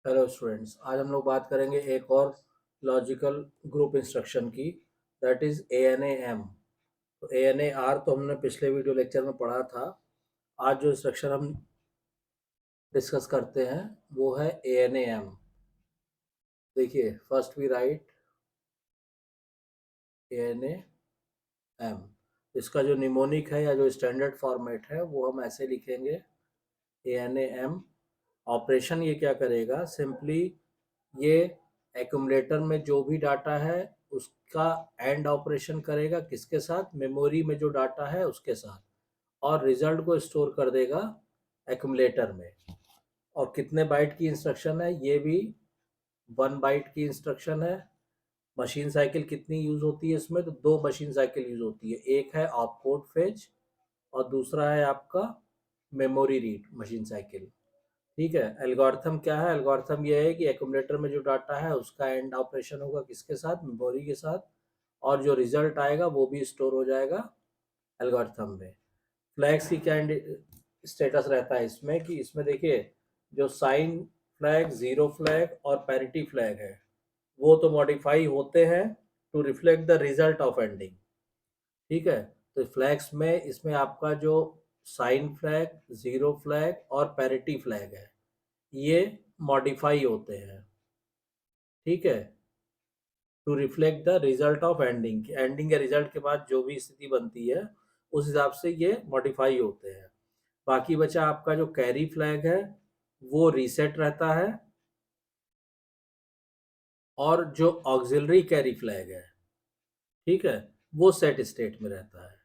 Hello students, आज हम लोग बात करेंगे एक और लॉजिकल ग्रुप इंस्ट्रक्शन की, दैट इज ANA-M। तो ANA-R तो हमने पिछले वीडियो लेक्चर में पढ़ा था। आज जो इंस्ट्रक्शन हम डिस्कस करते हैं वो है ANA-M। देखिए, फर्स्ट वी राइट ANA-M। इसका जो निमोनिक है या जो स्टैंडर्ड फॉर्मेट है वो हम ऐसे लिखेंगे ANA-M। ऑपरेशन ये क्या करेगा, सिंपली ये एक्यूमुलेटर में जो भी डाटा है उसका एंड ऑपरेशन करेगा, किसके साथ, मेमोरी में जो डाटा है उसके साथ, और रिजल्ट को स्टोर कर देगा एक्यूमुलेटर में। और कितने बाइट की इंस्ट्रक्शन है, ये भी 1 बाइट की इंस्ट्रक्शन है। मशीन साइकिल कितनी यूज होती है इसमें, तो 2 मशीन साइकिल यूज होती है। एक है ऑपकोड फेच और दूसरा है आपका मेमोरी रीड मशीन साइकिल। ठीक है। एल्गोरिथम क्या है, एल्गोरिथम ये है कि एक्यूमुलेटर में जो डाटा है उसका एंड ऑपरेशन होगा किसके साथ, मेमोरी के साथ, और जो रिजल्ट आएगा वो भी स्टोर हो जाएगा एल्गोरिथम में। फ्लैग्स की क्या स्टेटस रहता है इसमें, कि इसमें देखिए, जो साइन फ्लैग, जीरो फ्लैग और पैरिटी फ्लैग है वो तो मॉडिफाई होते हैं to reflect the result of ANDing. ठीक है। तो फ्लैग्स में इसमें आपका जो साइन फ्लैग, जीरो फ्लैग और पैरिटी फ्लैग है ये मॉडिफाई होते हैं। ठीक है। To reflect the result of ANDing, ANDing या रिजल्ट के बाद जो भी स्थिति बनती है उस हिसाब से ये मॉडिफाई होते हैं। बाकी बचा आपका जो कैरी फ्लैग है वो रीसेट रहता है, और जो ऑक्सिलरी कैरी फ्लैग है, ठीक है, वो सेट स्टेट में रहता है।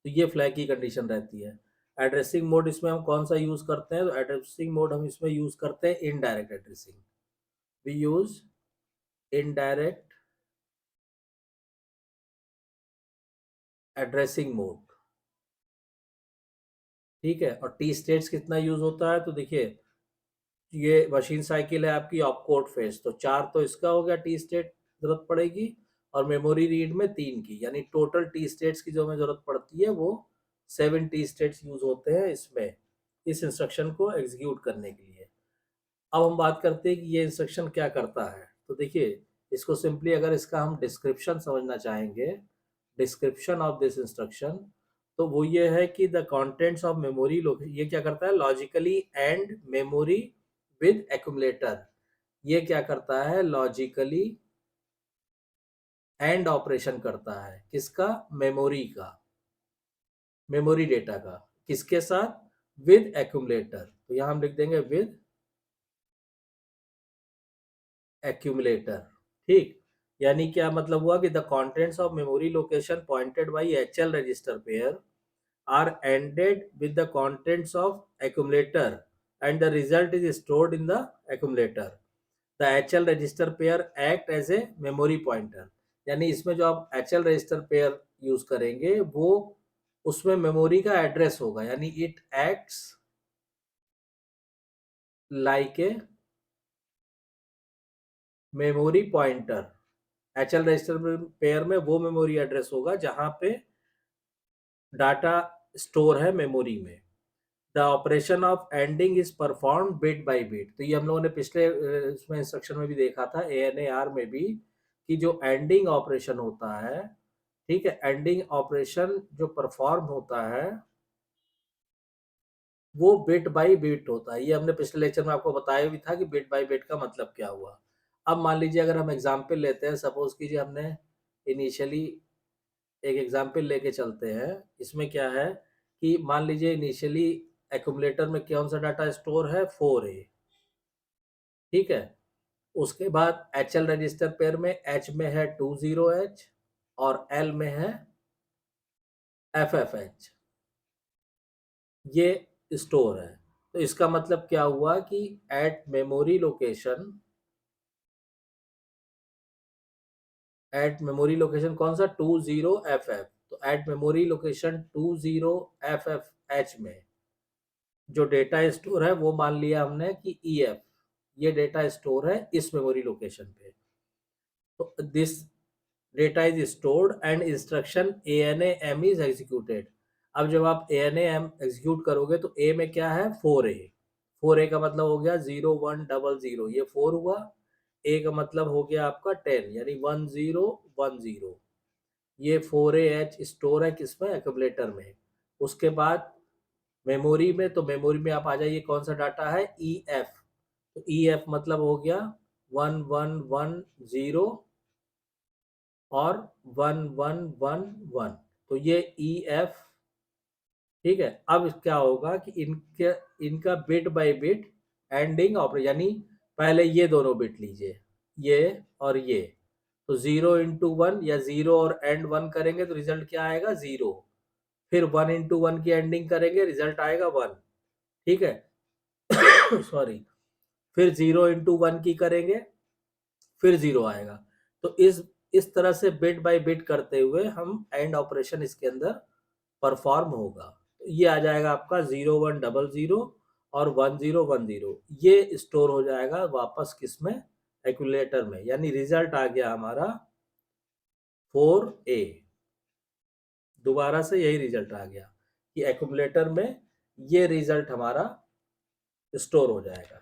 तो ये फ्लैग की कंडीशन रहती है। एड्रेसिंग मोड इसमें हम कौन सा यूज करते हैं, तो एड्रेसिंग मोड हम इसमें यूज करते हैं indirect addressing. We use indirect addressing mode. ठीक है। और टी स्टेट्स कितना यूज होता है, तो देखिए, ये मशीन साइकिल है आपकी ऑपकोड फेज, तो 4 तो इसका हो गया टी स्टेट जरूरत पड़ेगी, और मेमोरी रीड में 3 की, यानी टोटल टी स्टेट्स की जो हमें जरूरत पड़ती है वो 7 टी स्टेट्स यूज होते हैं इसमें, इस इंस्ट्रक्शन को एग्जीक्यूट करने के लिए। अब हम बात करते हैं कि ये इंस्ट्रक्शन क्या करता है। तो देखिए, इसको सिंपली अगर इसका हम डिस्क्रिप्शन समझना चाहेंगे, डिस्क्रिप्शन ऑफ दिस इंस्ट्रक्शन, तो वो ये है कि द कंटेंट्स ऑफ मेमोरी, ये क्या करता है, logically and memory with accumulator. ये क्या करता है, लॉजिकली एंड ऑपरेशन करता है, किसका, मेमोरी का, मेमोरी डेटा का, किसके साथ, विद एक्यूमुलेटर। तो यहां हम लिख देंगे विद एक्यूमुलेटर। ठीक। यानी क्या मतलब हुआ कि the contents of memory location pointed bye HL register pair are ended with the contents of accumulator and the result is stored in the accumulator. The HL register pair act as a memory pointer। यानी इसमें जो आप HL register pair use करेंगे वो उसमें memory का address होगा, यानी it acts like a memory pointer. HL register pair में वो मेमोरी एड्रेस होगा जहां पे डाटा स्टोर है मेमोरी में। The operation of ending is perform bit by bit. तो ये हम लोगों ने पिछले इसमें इंस्ट्रक्शन में भी देखा था, ANA-R में भी, कि जो एंडिंग ऑपरेशन होता है, ठीक है, एंडिंग ऑपरेशन जो परफॉर्म होता है वो बिट बाय बिट होता है। ये हमने पिछले लेक्चर में आपको बताया भी था कि बिट बाय बिट का मतलब क्या हुआ। अब मान लीजिए अगर हम एग्जाम्पल लेते हैं, सपोज कीजिए हमने इनिशियली एक एग्जाम्पल लेके चलते हैं। इसमें क्या है कि मान लीजिए इनिशियली एक्यूमुलेटर में कौन सा डाटा स्टोर है, 4A। ठीक है। उसके बाद HL रजिस्टर पेयर में H में है 20H और L में है FFH, ये स्टोर है। तो इसका मतलब क्या हुआ कि एट मेमोरी लोकेशन कौन सा, 20FF। तो एट मेमोरी लोकेशन 20FFH में जो डेटा स्टोर है वो मान लिया हमने कि EF, ये डेटा स्टोर है इस मेमोरी लोकेशन पे। तो this data is stored and instruction ANA-M is executed. अब जब आप ANA-M एग्जीक्यूट करोगे तो A में क्या है, 4A। 4A का मतलब हो गया 0100, ये 4 हुआ। A का मतलब हो गया आपका 10 यानी 1010। ये 4AH स्टोर है किसमें, एक्यूमुलेटर में। उसके बाद मेमोरी में, तो मेमोरी में आप आ जाइए, कौन सा डाटा है, EF। तो EF मतलब हो गया 1110 और 1111। तो ये EF, ठीक है। अब क्या होगा कि इनका bit by bit ending operation, यानी पहले ये दोनों बिट लीजिए, ये और ये। तो 0 × 1 या 0 और एंड 1 करेंगे तो रिजल्ट क्या आएगा, 0। फिर 1 × 1 की एंडिंग करेंगे, रिजल्ट आएगा 1। ठीक है। सॉरी। फिर 0 × 1 की करेंगे, फिर 0 आएगा। तो इस तरह से बिट बाय बिट करते हुए हम एंड ऑपरेशन इसके अंदर परफॉर्म होगा। तो ये आ जाएगा आपका 0100 और 1010, ये स्टोर हो जाएगा वापस किसमें, एक्यूमुलेटर में। यानी रिजल्ट आ गया हमारा 4A। दोबारा से यही रिजल्ट आ गया कि एक्यूमुलेटर में ये रिजल्ट हमारा स्टोर हो जाएगा।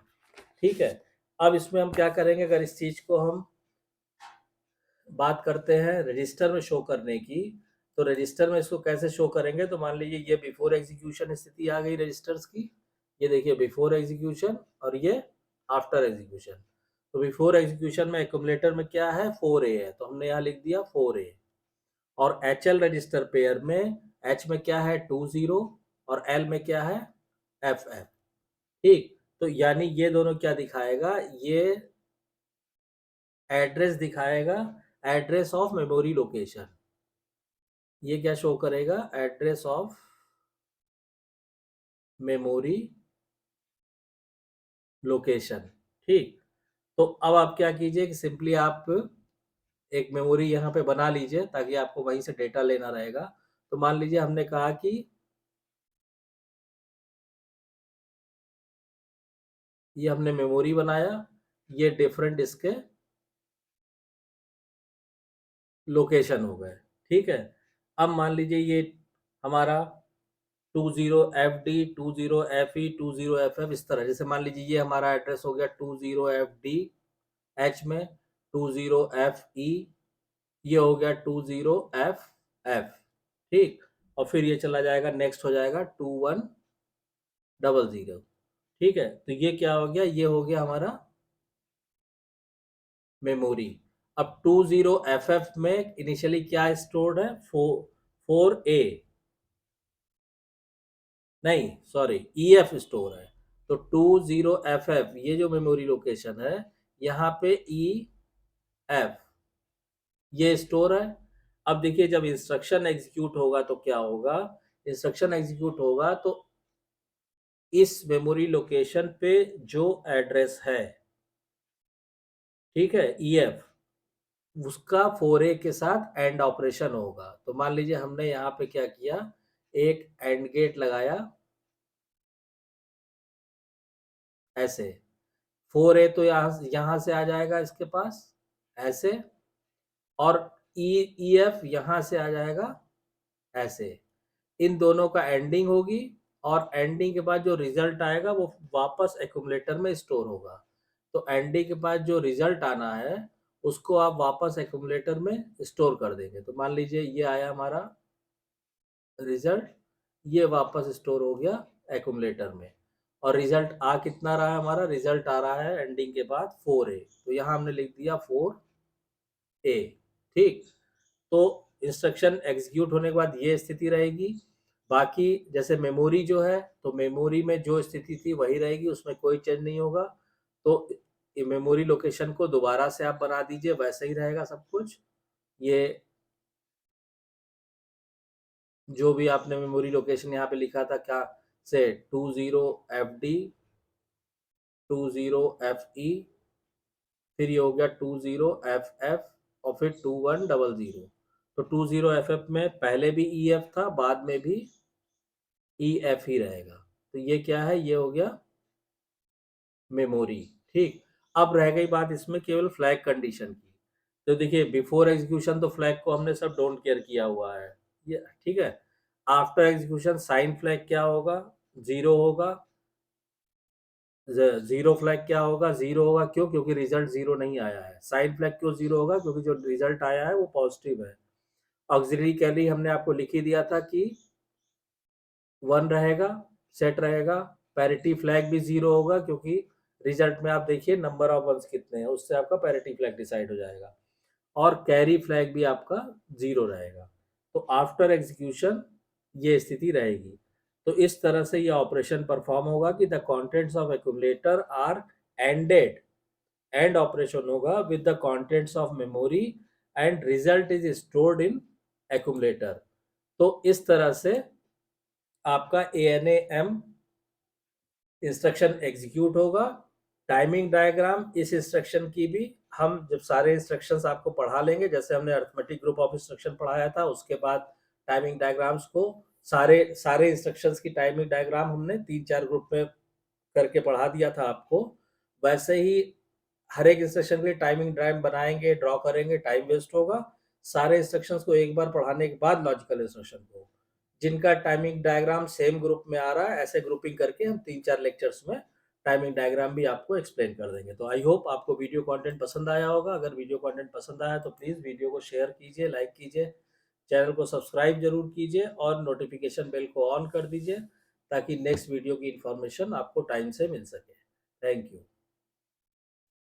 ठीक है। अब इसमें हम क्या करेंगे, अगर इस चीज को हम बात करते हैं रजिस्टर में शो करने की, तो रजिस्टर में इसको कैसे शो करेंगे, तो मान लीजिए ये बिफोर एग्जीक्यूशन स्थिति आ गई रजिस्टर्स की। ये देखिए बिफोर एग्जीक्यूशन और ये आफ्टर एग्जीक्यूशन। तो बिफोर एग्जीक्यूशन में एक्यूमुलेटर में क्या है, 4A है, तो हमने यहाँ लिख दिया 4A। और HL रजिस्टर पेयर में H में क्या है, 20 और L में क्या है, FF। ठीक। तो यानी ये दोनों क्या दिखाएगा, ये एड्रेस दिखाएगा, एड्रेस ऑफ मेमोरी लोकेशन। ये क्या शो करेगा, एड्रेस ऑफ मेमोरी लोकेशन। ठीक। तो अब आप क्या कीजिए कि सिंपली आप एक मेमोरी यहाँ पे बना लीजिए ताकि आपको वहीं से डेटा लेना रहेगा। तो मान लीजिए हमने कहा कि ये हमने मेमोरी बनाया, ये डिफरेंट इसके लोकेशन हो गए। ठीक है। अब मान लीजिए ये हमारा 20FD 20FE 20FF इस तरह, जैसे मान लीजिए ये हमारा एड्रेस हो गया 20FD H में, 20FE ये हो गया 20FF। ठीक। और फिर ये चला जाएगा, नेक्स्ट हो जाएगा 2100। ठीक है। तो ये क्या हो गया, ये हो गया हमारा मेमोरी। अब 20FF में इनिशियली क्या स्टोर्ड है, 4A, नहीं सॉरी, EF स्टोर है। तो 20FF ये जो मेमोरी लोकेशन है, यहाँ पे EF ये स्टोर है। अब देखिए जब इंस्ट्रक्शन एग्जीक्यूट होगा तो क्या होगा, इंस्ट्रक्शन एग्जीक्यूट होगा तो इस मेमोरी लोकेशन पे जो एड्रेस है, ठीक है, EF, उसका 4A के साथ एंड ऑपरेशन होगा। तो मान लीजिए हमने यहाँ पे क्या किया, एक एंड गेट लगाया ऐसे। 4A तो यहाँ से आ जाएगा इसके पास ऐसे, और EF यहाँ से आ जाएगा ऐसे। इन दोनों का एंडिंग होगी और एंडिंग के बाद जो रिजल्ट आएगा वो वापस एक्यूमुलेटर में स्टोर होगा। तो एंडिंग के बाद जो रिजल्ट आना है उसको आप वापस एक्यूमुलेटर में स्टोर कर देंगे। तो मान लीजिए ये आया हमारा रिजल्ट, ये वापस स्टोर हो गया एक्यूमुलेटर में। और रिजल्ट आ कितना रहा है, हमारा रिजल्ट आ रहा है एंडिंग के बाद 4A। तो यहाँ हमने लिख दिया 4A। ठीक। तो इंस्ट्रक्शन एग्जीक्यूट होने के बाद ये स्थिति रहेगी। बाकी जैसे मेमोरी जो है, तो मेमोरी में जो स्थिति थी वही रहेगी, उसमें कोई चेंज नहीं होगा। तो मेमोरी लोकेशन को दोबारा से आप बना दीजिए, वैसे ही रहेगा सब कुछ। ये जो भी आपने मेमोरी लोकेशन यहाँ पे लिखा था क्या से, 20FD 20FE, फिर ये हो गया 20FF और फिर 2100। तो 20FF में पहले भी EF था, बाद में भी EF ही रहेगा। तो ये क्या है, ये हो गया मेमोरी। ठीक। अब रह गई बात इसमें केवल फ्लैग कंडीशन की। तो देखिए बिफोर एग्जीक्यूशन तो फ्लैग को हमने सब डोंट केयर किया हुआ है, ये ठीक है। आफ्टर एग्जीक्यूशन साइन फ्लैग क्या होगा, 0 होगा। जीरो फ्लैग क्या होगा, जीरो होगा क्यों, क्योंकि रिजल्ट जीरो नहीं आया है। साइन फ्लैग क्यों जीरो होगा, क्योंकि जो रिजल्ट आया है वो पॉजिटिव है। ऑक्सिलरी कैरी हमने आपको लिख ही दिया था कि 1 रहेगा, सेट रहेगा। पैरिटी फ्लैग भी जीरो होगा, क्योंकि रिजल्ट में आप देखिए नंबर ऑफ वंस कितने हैं, उससे आपका पैरिटी फ्लैग डिसाइड हो जाएगा। और कैरी फ्लैग भी आपका जीरो रहेगा। तो आफ्टर एग्जीक्यूशन ये स्थिति रहेगी। तो इस तरह से ये ऑपरेशन परफॉर्म होगा कि the contents of accumulator are ANDed, and operation होगा with the contents of memory and result is stored in accumulator. तो इस तरह से आपका ANAM इंस्ट्रक्शन एग्जीक्यूट होगा। टाइमिंग डायग्राम इस इंस्ट्रक्शन की भी हम जब सारे इंस्ट्रक्शंस आपको पढ़ा लेंगे, जैसे हमने अरिथमेटिक ग्रुप ऑफ इंस्ट्रक्शन पढ़ाया था, उसके बाद टाइमिंग डायग्राम्स को सारे सारे इंस्ट्रक्शंस की टाइमिंग डायग्राम हमने 3-4 ग्रुप में करके पढ़ा दिया था आपको। वैसे ही हर एक इंस्ट्रक्शन के लिए टाइमिंग डायग्राम बनाएंगे, ड्रॉ करेंगे, टाइम वेस्ट होगा। सारे इंस्ट्रक्शंस को एक बार पढ़ाने के बाद लॉजिकल इंस्ट्रक्शन को, जिनका टाइमिंग डायग्राम सेम ग्रुप में आ रहा है, ऐसे ग्रुपिंग करके हम 3-4 लेक्चर्स में टाइमिंग डायग्राम भी आपको एक्सप्लेन कर देंगे। तो आई होप आपको वीडियो कंटेंट पसंद आया होगा। अगर वीडियो कंटेंट पसंद आया तो प्लीज़ वीडियो को शेयर कीजिए, लाइक कीजिए, चैनल को सब्सक्राइब जरूर कीजिए और नोटिफिकेशन बेल को ऑन कर दीजिए, ताकि नेक्स्ट वीडियो की इंफॉर्मेशन आपको टाइम से मिल सके। Thank you.